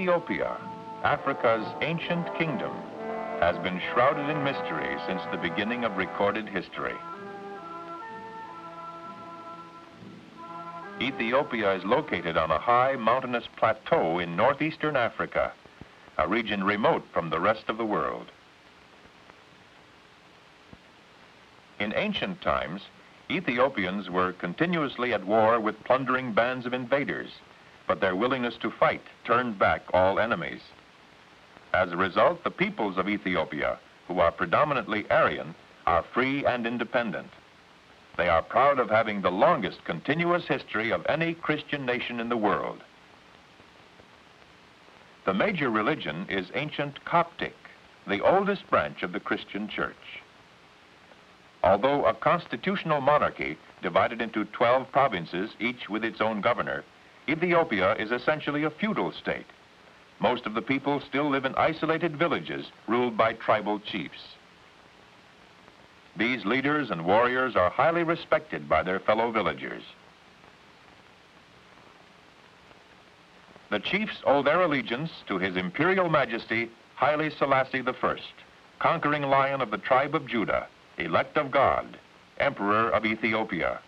Ethiopia, Africa's ancient kingdom, has been shrouded in mystery since the beginning of recorded history. Ethiopia is located on a high mountainous plateau in northeastern Africa, a region remote from the rest of the world. In ancient times, Ethiopians were continuously at war with plundering bands of invaders, but their willingness to fight turned back all enemies. As a result, the peoples of Ethiopia, who are predominantly Aryan, are free and independent. They are proud of having the longest continuous history of any Christian nation in the world. The major religion is ancient Coptic, the oldest branch of the Christian Church. Although a constitutional monarchy divided into 12 provinces, each with its own governor, Ethiopia is essentially a feudal state. Most of the people still live in isolated villages ruled by tribal chiefs. These leaders and warriors are highly respected by their fellow villagers. The chiefs owe their allegiance to His Imperial Majesty Haile Selassie I, conquering lion of the tribe of Judah, elect of God, Emperor of Ethiopia.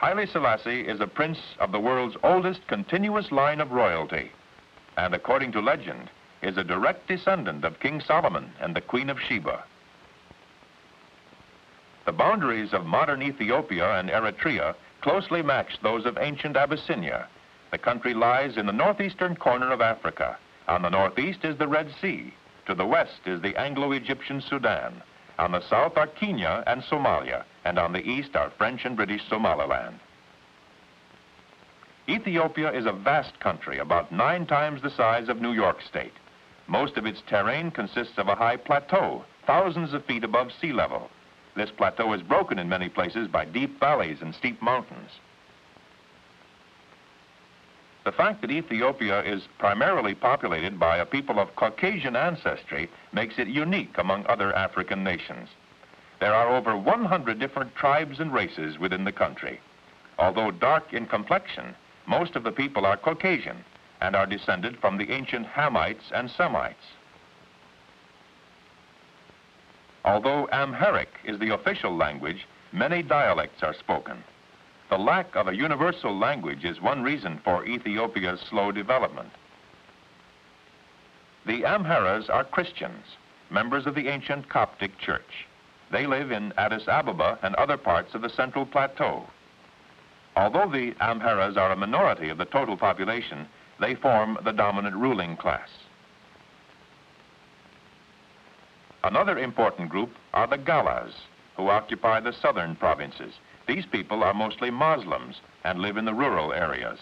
Haile Selassie is a prince of the world's oldest continuous line of royalty, and according to legend, is a direct descendant of King Solomon and the Queen of Sheba. The boundaries of modern Ethiopia and Eritrea closely match those of ancient Abyssinia. The country lies in the northeastern corner of Africa. On the northeast is the Red Sea. To the west is the Anglo-Egyptian Sudan. On the south are Kenya and Somalia, and on the east are French and British Somaliland. Ethiopia is a vast country, about 9 times the size of New York State. Most of its terrain consists of a high plateau, thousands of feet above sea level. This plateau is broken in many places by deep valleys and steep mountains. The fact that Ethiopia is primarily populated by a people of Caucasian ancestry makes it unique among other African nations. There are over 100 different tribes and races within the country. Although dark in complexion, most of the people are Caucasian and are descended from the ancient Hamites and Semites. Although Amharic is the official language, many dialects are spoken. The lack of a universal language is one reason for Ethiopia's slow development. The Amharas are Christians, members of the ancient Coptic Church. They live in Addis Ababa and other parts of the Central Plateau. Although the Amharas are a minority of the total population, they form the dominant ruling class. Another important group are the Galas, who occupy the southern provinces. These people are mostly Muslims and live in the rural areas.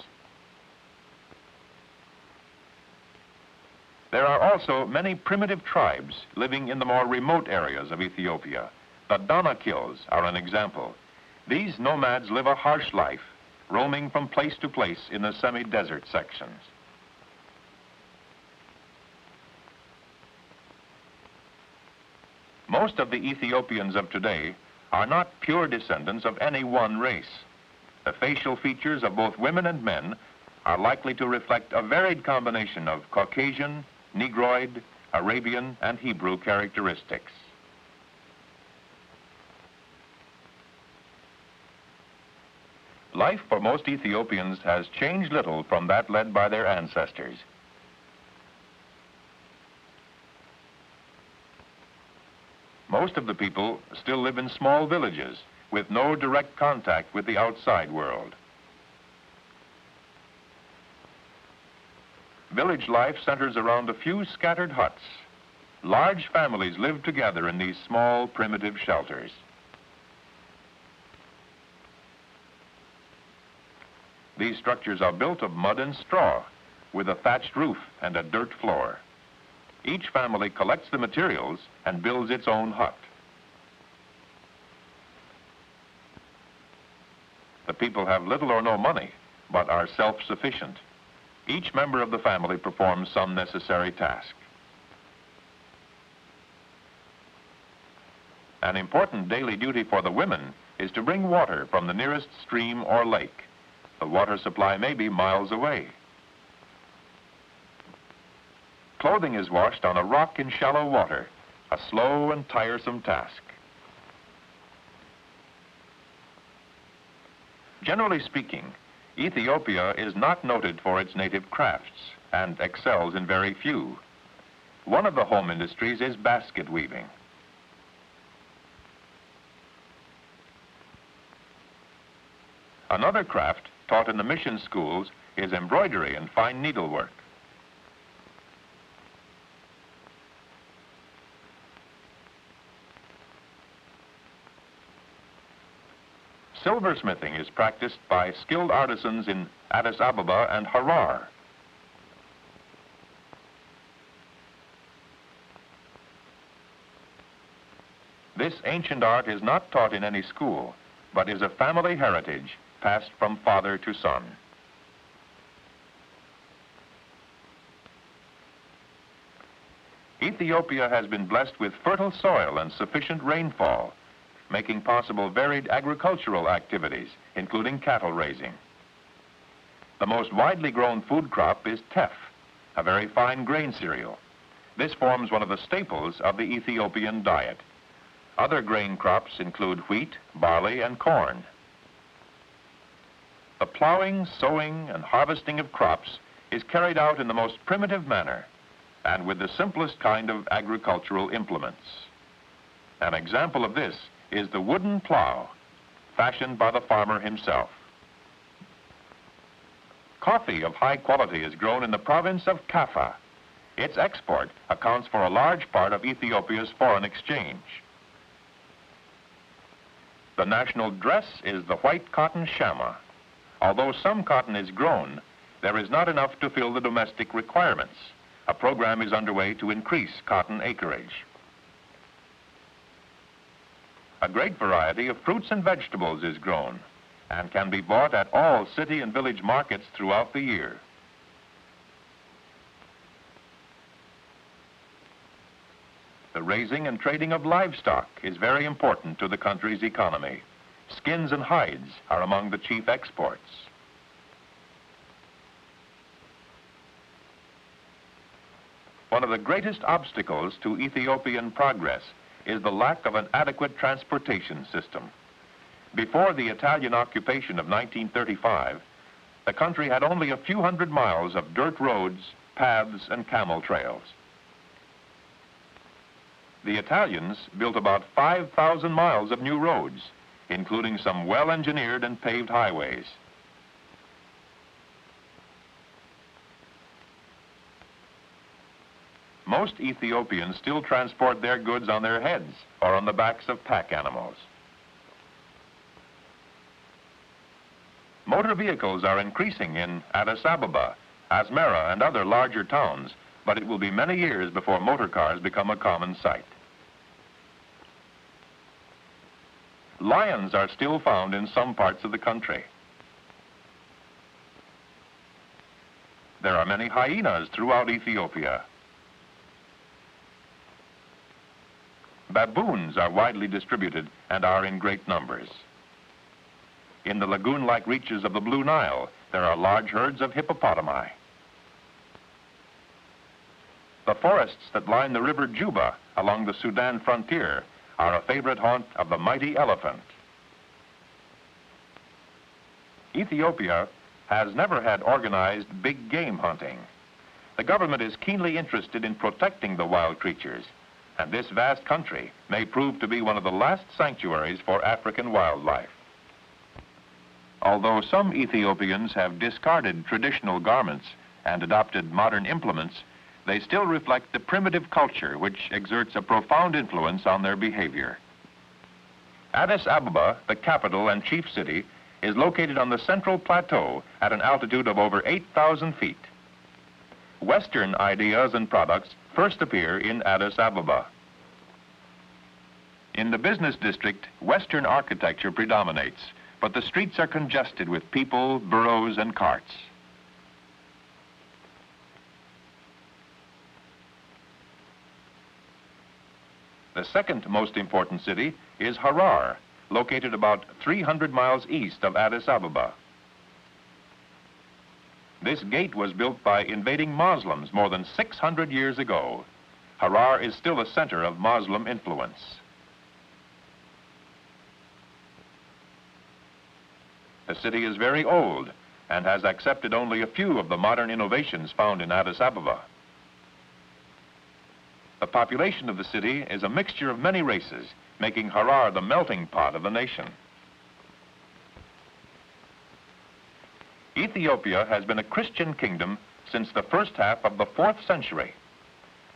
There are also many primitive tribes living in the more remote areas of Ethiopia. The Danakils are an example. These nomads live a harsh life, roaming from place to place in the semi-desert sections. Most of the Ethiopians of today are not pure descendants of any one race. The facial features of both women and men are likely to reflect a varied combination of Caucasian, Negroid, Arabian, and Hebrew characteristics. Life for most Ethiopians has changed little from that led by their ancestors. Most of the people still live in small villages with no direct contact with the outside world. Village life centers around a few scattered huts. Large families live together in these small, primitive shelters. These structures are built of mud and straw, with a thatched roof and a dirt floor. Each family collects the materials and builds its own hut. The people have little or no money, but are self-sufficient. Each member of the family performs some necessary task. An important daily duty for the women is to bring water from the nearest stream or lake. The water supply may be miles away. Clothing is washed on a rock in shallow water, a slow and tiresome task. Generally speaking, Ethiopia is not noted for its native crafts and excels in very few. One of the home industries is basket weaving. Another craft taught in the mission schools is embroidery and fine needlework. Silversmithing is practiced by skilled artisans in Addis Ababa and Harar. This ancient art is not taught in any school, but is a family heritage passed from father to son. Ethiopia has been blessed with fertile soil and sufficient rainfall, making possible varied agricultural activities, including cattle raising. The most widely grown food crop is teff, a very fine grain cereal. This forms one of the staples of the Ethiopian diet. Other grain crops include wheat, barley, and corn. The plowing, sowing, and harvesting of crops is carried out in the most primitive manner and with the simplest kind of agricultural implements. An example of this is the wooden plow, fashioned by the farmer himself. Coffee of high quality is grown in the province of Kaffa. Its export accounts for a large part of Ethiopia's foreign exchange. The national dress is the white cotton shama. Although some cotton is grown, there is not enough to fill the domestic requirements. A program is underway to increase cotton acreage. A great variety of fruits and vegetables is grown and can be bought at all city and village markets throughout the year. The raising and trading of livestock is very important to the country's economy. Skins and hides are among the chief exports. One of the greatest obstacles to Ethiopian progress is the lack of an adequate transportation system. Before the Italian occupation of 1935, the country had only a few hundred miles of dirt roads, paths, and camel trails. The Italians built about 5,000 miles of new roads, including some well-engineered and paved highways. Most Ethiopians still transport their goods on their heads or on the backs of pack animals. Motor vehicles are increasing in Addis Ababa, Asmara, and other larger towns, but it will be many years before motor cars become a common sight. Lions are still found in some parts of the country. There are many hyenas throughout Ethiopia. Baboons are widely distributed and are in great numbers. In the lagoon-like reaches of the Blue Nile, there are large herds of hippopotami. The forests that line the river Juba along the Sudan frontier are a favorite haunt of the mighty elephant. Ethiopia has never had organized big game hunting. The government is keenly interested in protecting the wild creatures, and this vast country may prove to be one of the last sanctuaries for African wildlife. Although some Ethiopians have discarded traditional garments and adopted modern implements, they still reflect the primitive culture which exerts a profound influence on their behavior. Addis Ababa, the capital and chief city, is located on the central plateau at an altitude of over 8,000 feet. Western ideas and products first appear in Addis Ababa. In the business district, Western architecture predominates, but the streets are congested with people, burros, and carts. The second most important city is Harar, located about 300 miles east of Addis Ababa. This gate was built by invading Muslims more than 600 years ago. Harar is still a center of Muslim influence. The city is very old and has accepted only a few of the modern innovations found in Addis Ababa. The population of the city is a mixture of many races, making Harar the melting pot of the nation. Ethiopia has been a Christian kingdom since the first half of the 4th century.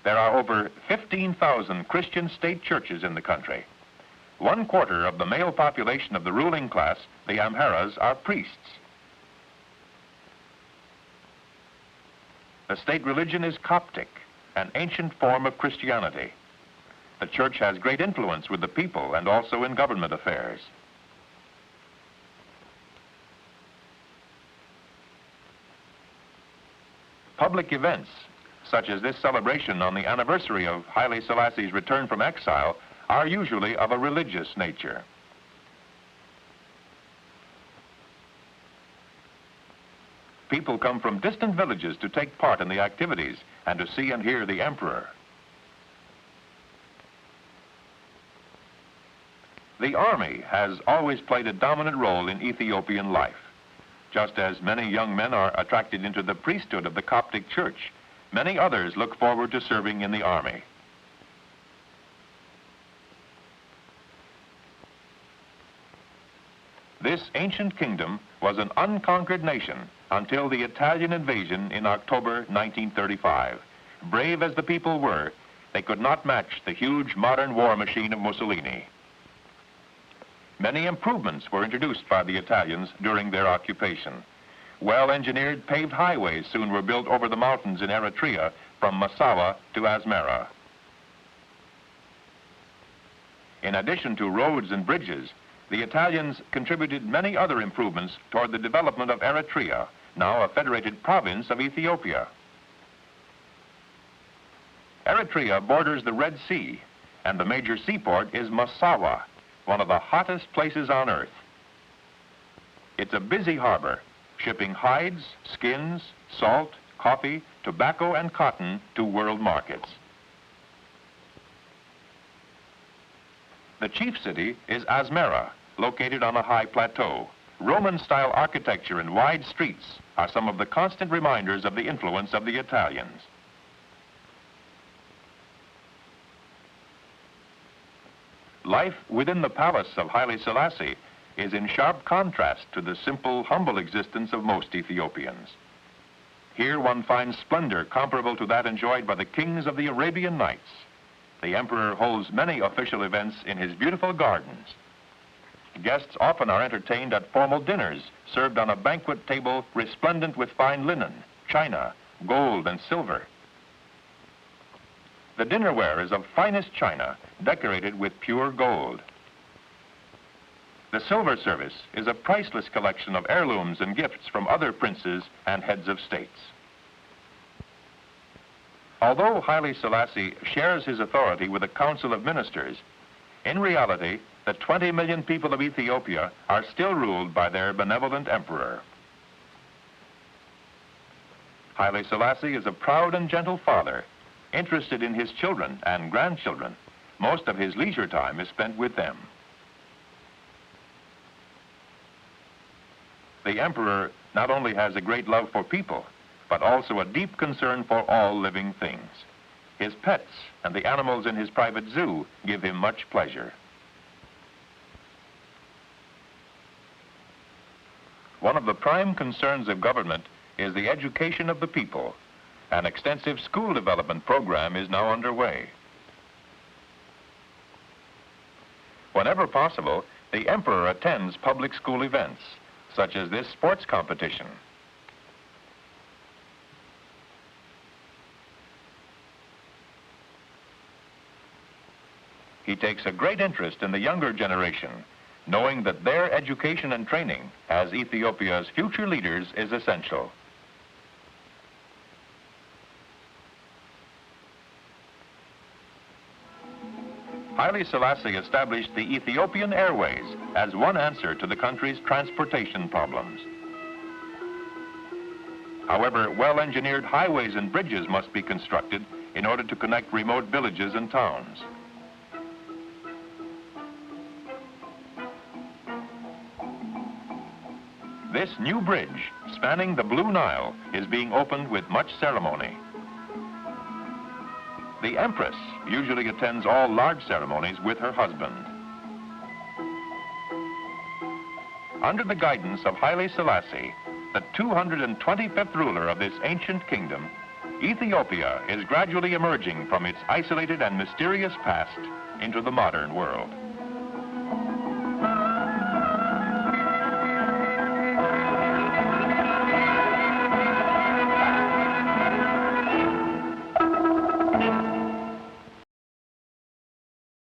There are over 15,000 Christian state churches in the country. 1/4 of the male population of the ruling class, the Amharas, are priests. The state religion is Coptic, an ancient form of Christianity. The church has great influence with the people and also in government affairs. Public events, such as this celebration on the anniversary of Haile Selassie's return from exile, are usually of a religious nature. People come from distant villages to take part in the activities and to see and hear the emperor. The army has always played a dominant role in Ethiopian life. Just as many young men are attracted into the priesthood of the Coptic Church, many others look forward to serving in the army. This ancient kingdom was an unconquered nation until the Italian invasion in October 1935. Brave as the people were, they could not match the huge modern war machine of Mussolini. Many improvements were introduced by the Italians during their occupation. Well-engineered paved highways soon were built over the mountains in Eritrea from Massawa to Asmara. In addition to roads and bridges, the Italians contributed many other improvements toward the development of Eritrea, now a federated province of Ethiopia. Eritrea borders the Red Sea, and the major seaport is Massawa, one of the hottest places on earth. It's a busy harbor, shipping hides, skins, salt, coffee, tobacco, and cotton to world markets. The chief city is Asmara, located on a high plateau. Roman-style architecture and wide streets are some of the constant reminders of the influence of the Italians. Life within the palace of Haile Selassie is in sharp contrast to the simple, humble existence of most Ethiopians. Here one finds splendor comparable to that enjoyed by the kings of the Arabian Nights. The emperor holds many official events in his beautiful gardens. Guests often are entertained at formal dinners served on a banquet table resplendent with fine linen, china, gold, and silver. The dinnerware is of finest china, decorated with pure gold. The silver service is a priceless collection of heirlooms and gifts from other princes and heads of states. Although Haile Selassie shares his authority with a council of ministers, in reality, the 20 million people of Ethiopia are still ruled by their benevolent emperor. Haile Selassie is a proud and gentle father, interested in his children and grandchildren. Most of his leisure time is spent with them. The emperor not only has a great love for people, but also a deep concern for all living things. His pets and the animals in his private zoo give him much pleasure. One of the prime concerns of government is the education of the people. An extensive school development program is now underway. Whenever possible, the emperor attends public school events, such as this sports competition. He takes a great interest in the younger generation, knowing that their education and training as Ethiopia's future leaders is essential. Haile Selassie established the Ethiopian Airways as one answer to the country's transportation problems. However, well-engineered highways and bridges must be constructed in order to connect remote villages and towns. This new bridge, spanning the Blue Nile, is being opened with much ceremony. The Empress usually attends all large ceremonies with her husband. Under the guidance of Haile Selassie, the 225th ruler of this ancient kingdom, Ethiopia is gradually emerging from its isolated and mysterious past into the modern world.